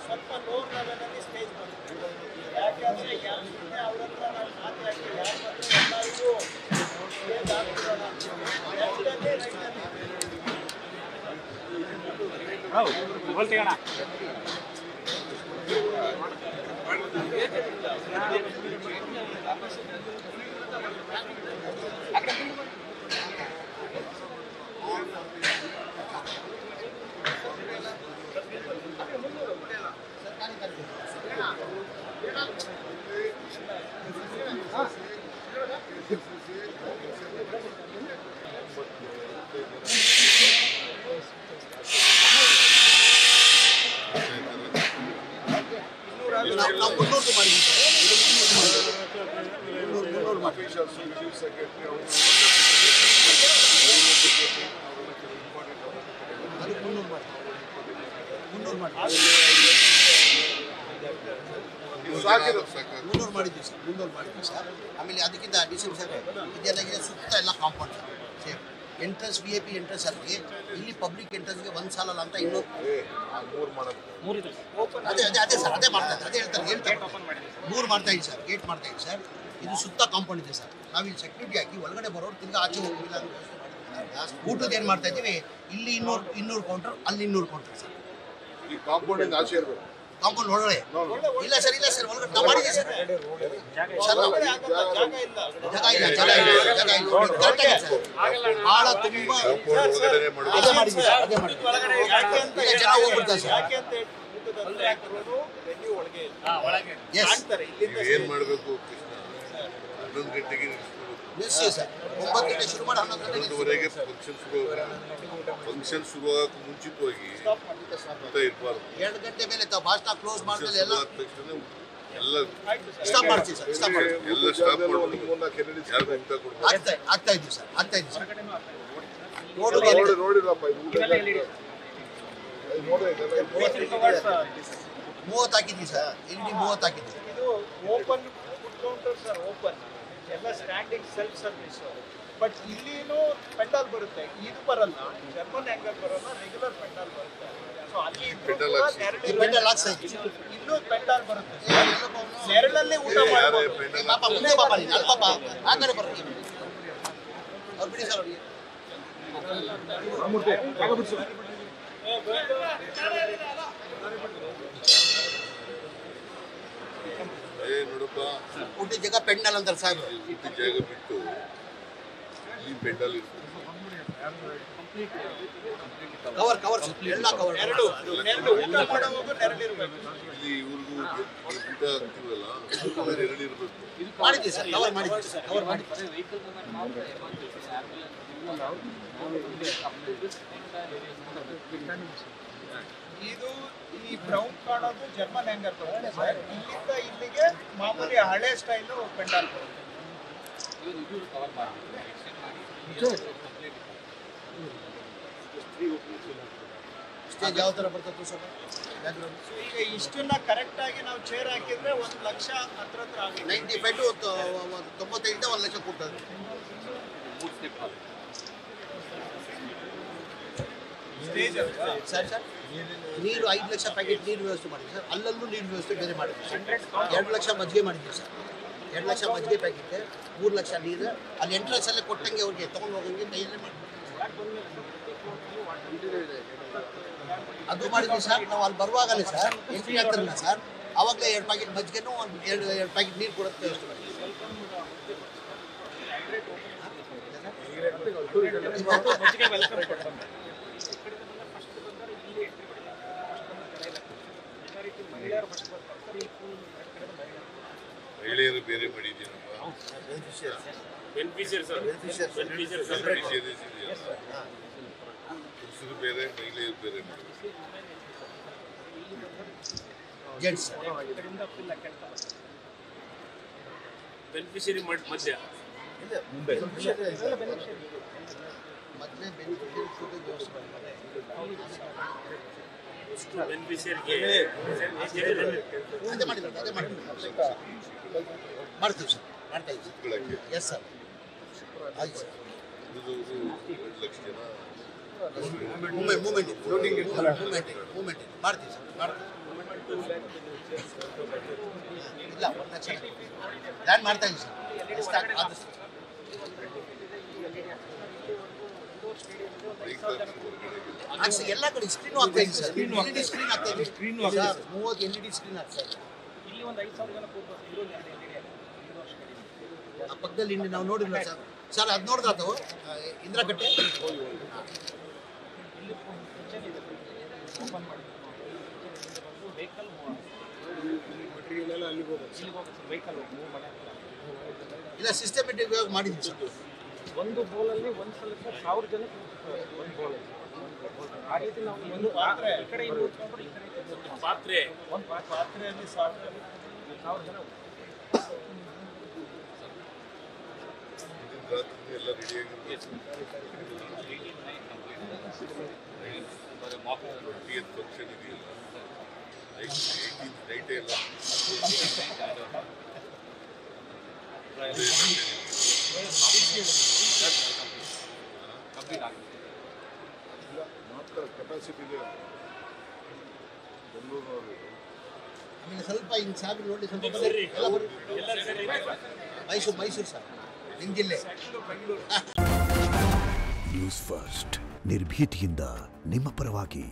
ಸ್ವಲ್ಪ ಲೋ ಲೆವೆಲಲ್ಲಿ ಸ್ಟೇಜ್ ಬಂತು. ಯಾಕೆಂದರೆ ಅವ್ರ ಹತ್ರ ನಾವು ಮಾತಾಡಿ ಎಲ್ಲರಿಗೂ ಸ್ಟೇಜ್ ಆಗ್ತಿರೋಣ ಮಾಡಿದ್ವಿ ಸರ್. ಆಮೇಲೆ ಅದಕ್ಕಿಂತ ಡಿಸಿಮ್ ಸರ್ ಇದೆಲ್ಲ ಸುತ್ತ ಎಲ್ಲ compound same entrance VIP entrance ಅಲ್ಲಿ ಇಲ್ಲಿ ಪಬ್ಲಿಕ್ ಎಂಟ್ರೆನ್ಸ್ಗೆ ಒಂದು ಸಾಲಲ್ಲ ಅಂತ ಇನ್ನೂ ಅದೇ ಸರ್ ಅದೇ ಮಾಡ್ತಾರೆ ಅದೇ ಹೇಳ್ತಾರೆ 3 ಮಾಡ್ತಾ ಇದ್ದೀವಿ ಸರ್. ಗೇಟ್ ಮಾಡ್ತಾ ಇದ್ದೀವಿ ಸರ್. ಇದು ಸುತ್ತ ಕಾಂಪೌಂಡ್ ಇದೆ ಸರ್. ನಾವಿಲ್ಲಿ ಸೆಕ್ಯೂರಿಟಿ ಹಾಕಿ ಒಳಗಡೆ ಬರೋರು ತಿರ್ಗಿ ಆಚೆ ಹೋಗಿಲ್ಲ. ಊಟದ ಏನು ಮಾಡ್ತಾ ಇದ್ದೀವಿ, ಇಲ್ಲಿ 200 ಕೌಂಟರ್, ಅಲ್ಲಿ 200 ಕೌಂಟರ್ ಸರ್. ಈ ಕಾಂಪೌಂಡ್ ಆಚೆ ಇರಬೇಕು. ಕಾಂಪೌಂಡ್ ಒಳಗಡೆ ಇಲ್ಲ ಸರ್ ಒಳಗಡೆ ನಾವು ಮಾಡಿದ್ದೀವಿ ಸರ್. ಜಾಗ ಇಲ್ಲ ಭಾಳ ತುಂಬ ಅದೇ ಮಾಡಿದ್ದೀವಿ ಸರ್. ಅದೇ ಮಾಡಿದ್ದೀವಿ ಜನ ಹೋಗ್ಬಿಡ್ತಾರೆ ಸರ್. ಏನು ಮಾಡಬೇಕು 11 ಗಂಟೆಗೆ ಸರ್ 9 ಗಂಟೆ ಶುರು ಮಾಡಿ 11 ಫಂಕ್ಷನ್ ಶುರುವಾಗಕ್ಕೆ ಮುಂಚಿತವಾಗಿ ಇರಬಾರ್ದು. 2 ಗಂಟೆ ಮೇಲೆ ಭಾಷಣ ಕ್ಲೋಸ್ ಮಾಡಿದ್ರೆ ಎಲ್ಲ ಎಲ್ಲ ಸ್ಟಾಪ್ ಮಾಡ್ತೀವಿ ಸರ್. ಸ್ಟಾಪ್ ಮಾಡ್ತೀವಿ ಎಲ್ಲ ಸ್ಟಾಪ್ ಮಾಡ್ಬಿಟ್ಟು ಆಗ್ತಾ ಇದ್ದೀವಿ ಸರ್. ಆಗ್ತಾ ಇದ್ದೀವಿ ಸರ್. ನೋಡಿರಪ್ಪ 30 ಹಾಕಿದ್ವಿ ಸರ್. ಇಲ್ಲಿ 30 ಹಾಕಿದ್ವಿ. ಇದು open food counter sir. Open ಎಲ್ಲ ಸ್ಟ್ಯಾಂಡಿಂಗ್ ಸೆಲ್ಫ್ ಸರ್ವಿಸ್. ಬಟ್ ಇಲ್ಲಿನೂ ಪೆಂಡಾಲ್ ಬರುತ್ತೆ. ಇದು ಬರಲ್ಲ, ಜರ್ಮನ್ ಆ್ಯಂಗಲ್ ಬರಲ್ಲ, ರೆಗ್ಯುಲರ್ ಪೆಂಡಾಲ್ ಬರುತ್ತೆ. ಸೊ ಅಲ್ಲಿ ಇನ್ನೂ ಪೆಂಡಾಲ್ ಬರುತ್ತೆ. ನೆರಳಲ್ಲೇ ಊಟ ಮಾಡ್ಬೋದು. ನೋಡಪ್ಪ ಊಟ ಜಾಗ ಪೆಂಡಾಲ್ ಅಂತಾರೆ ಸಾಹೇಬ್. ಊಟ ಜಾಗ ಬಿಟ್ಟು ಈ ಪೆಂಡಾಲ್ ಕವರ್ ಎಲ್ಲ ಕವರ್ ನೆರಳು ಊಟ ಮಾಡೋವಾಗ ನೆರಳಿರ್ಬೇಕು. ಇಲ್ಲಿ ಇವ್ರಿಗೂ ಊಟ ಆಗ್ತಿವಲ್ಲ ಎರಡಿರ್ಬೇಕು. ಮಾಡಿದ್ದೀವಿ ಸರ್. ಕವರ್ ಮಾಡಿದ್ದೀವಿ ಸರ್. ಕವರ್ ಮಾಡಿದ್ದೀವಿ. ಇದು ಈ ಬ್ರೌನ್ ಕಾಣೋದು ಜರ್ಮನ್ ಹ್ಯಾಂಗರ್ ಬರುತ್ತೆ ಸರ್. ಇಲ್ಲಿಂದ ಇಲ್ಲಿಗೆ ಮಾಮೂಲಿ ಹಳೆ ಸ್ಟೈಲು ಪೆಂಡಾಲ್ ಬರುತ್ತೆ. ಸ್ಟೇಜ್ ಯಾವ ಥರ ಬರ್ತದೆ ಸರ್? ಈಗ ಇಷ್ಟನ್ನ ಕರೆಕ್ಟ್ ಆಗಿ ನಾವು ಚೇರ್ ಹಾಕಿದ್ರೆ 1 ಲಕ್ಷ ಹತ್ರ ಆಗಿದೆ. 95 to 95 1 ಲಕ್ಷ ಕೊಡ್ತದೆ ಸ್ಟೇಜ್ ಸರ್. ನೀರು 5 ಲಕ್ಷ ಪ್ಯಾಕೆಟ್ ನೀರು ವ್ಯವಸ್ಥೆ ಮಾಡಿದ್ವಿ ಸರ್. ಅಲ್ಲಲ್ಲೂ ನೀರು ವ್ಯವಸ್ಥೆ ಬೇರೆ ಮಾಡಿದ್ವಿ ಸರ್. 2 ಲಕ್ಷ ಮಜ್ಜಿಗೆ ಮಾಡಿದ್ವಿ ಸರ್. 2 ಲಕ್ಷ ಮಜ್ಜಿಗೆ ಪ್ಯಾಕೆಟ್, 3 ಲಕ್ಷ ನೀರು ಅಲ್ಲಿ ಎಂಟ್ರೆನ್ಸಲ್ಲೇ ಕೊಟ್ಟಂಗೆ ಅವ್ರಿಗೆ ತೊಗೊಂಡು ಹೋಗಂಗೆ ಕೈಯಲ್ಲೇ ಮಾಡಿ ಅದು ಮಾಡಿದ್ವಿ ಸರ್. ನಾವು ಅಲ್ಲಿ ಬರುವಾಗಲೇ ಸರ್ ಎಂಟ್ರಿ ಆಗ್ತಾರಲ್ಲ ಸರ್, ಆವಾಗಲೇ 2 ಪ್ಯಾಕೆಟ್ ಮಜ್ಜಿಗೆನೂ 2 ಪ್ಯಾಕೆಟ್ ನೀರು ಕೊಡೋಕ್ಕೆ ವ್ಯವಸ್ಥೆ ಮಾಡಿದ್ವಿ. ಮಹಿಳೆಯರು ಬೇರೆ ಮಾಡಿದ್ದೀನಪ್ಪ. ಪುರುಷರು ಬೇರೆ, ಮಹಿಳೆಯರು ಬೇರೆ ಬೆನಿಫಿಷರಿ ಮಧ್ಯ ಮುಂದೆ ಮೊದಲೇ ಬೆನಿಫಿಷಿಯರಿ ಫುಡ್ ವ್ಯವಸ್ಥೆ ಮಾಡಿದ್ದಾರೆ. ಅದೇ ಮಾಡಿದ್ದಾರೆ ಮಾಡ್ತೀವಿ ಸರ್, ಮಾಡ್ತಾ ಇದ್ದೀವಿ. ಕೂತ್ಕೊಳ್ಳೋಕ್ಕೆ ಎಸ್ ಸರ್, ಆಯ್ತು ಸರ್. ಉಳಿದವರು 2 ಲಕ್ಷ ಜನ ಮೂಮೆಂಟ್ ಮಾಡ್ತೀವಿ ಸರ್, ಮಾಡ್ತೀವಿ. ಇಲ್ಲ 1 ಲಕ್ಷ ಪ್ಲ್ಯಾನ್ ಮಾಡ್ತಾ ಇದ್ದೀವಿ ಸರ್. ಆದಷ್ಟು ಎಲ್ಲ ಕಡೆ ಸ್ಕ್ರೀನು ಆಗ್ತಾ ಇದೆ ಸರ್. LED ಸ್ಕ್ರೀನ್ ಆಗ್ತಾ ಇದೆ. ಸ್ಕ್ರೀನು ಸರ್ 30 LED ಸ್ಕ್ರೀನ್ ಆಗ್ತಾ ಇದೆ. ಇಲ್ಲಿ ಒಂದು 5,000 ಜನ ಕೂತ್ಕೊಂಡು ಇರೋದು ಆ ಪಕ್ಕದಲ್ಲಿ ಇಲ್ಲಿ ನಾವು ನೋಡಿಲ್ಲ ಸರ್. ಸರ್ ಅದು ನೋಡಿದ್ರೆ ಅಥವಾ ಇಂದಿರಾ ಕಟ್ಟೆ ಓಪನ್ ಮಾಡಿ ವೆಹಿಕಲ್ ಮಟೀರಿಯಲ್ ಎಲ್ಲ ಅಲ್ಲಿಗೆ ಹೋಗುತ್ತೆ. ಇಲ್ಲಿಗೆ ಹೋಗುತ್ತೆ ವೆಹಿಕಲ್ ಮೂವ್ ಮಾಡಿ ಇಲ್ಲ ಸಿಸ್ಟಮೆಟಿಕ್ ಆಗಿ ಮಾಡಿದ್ವಿ ಸರ್. ಒಂದು ಬೋಲಲ್ಲಿ ಒಂದು ಸಲಕ್ಕೆ 1000 ಜನ ಒಂದು ಬೋಲಲ್ಲಿ ಆ ರೀತಿ ನಾವು ಒಂದು ಪಾತ್ರೆ ಈ ಕಡೆ ಇಂದ ಕೂತ್ಕೊಂಡ್ರೆ ಈ ಕಡೆ ಪಾತ್ರೆ ಒಂದು ಪಾತ್ರೆಯಲ್ಲಿ 1000 ಜನ ರಾತ್ರಿ ಎಲ್ಲ ರೆಡಿಯಾಗಿರ್ಬೇಕು. 20th ಫಂಕ್ಷನ್ ಇದೆಯಲ್ಲ, 18th ನೈಟೇ ಎಲ್ಲ ಕೆಪಾಸಿಟಿ ಇದೆ ಬೆಂಗಳೂರಿನವರು. ಆಮೇಲೆ ಸ್ವಲ್ಪ ಹಿಂಗೆ ಸಾಕು ನೋಡಿ ಸ್ವಲ್ಪ ಬರ್ರಿ. ಎಲ್ಲ ಬರ್ರಿ. ಮೈಸೂರು ಸರ್, ನಿಮ್ಮ ಜಿಲ್ಲೆ. ನ್ಯೂಸ್ ಫಸ್ಟ್ ನಿರ್ಭೀತಿಯಿಂದ ನಿಮ್ಮ ಪರವಾಗಿ.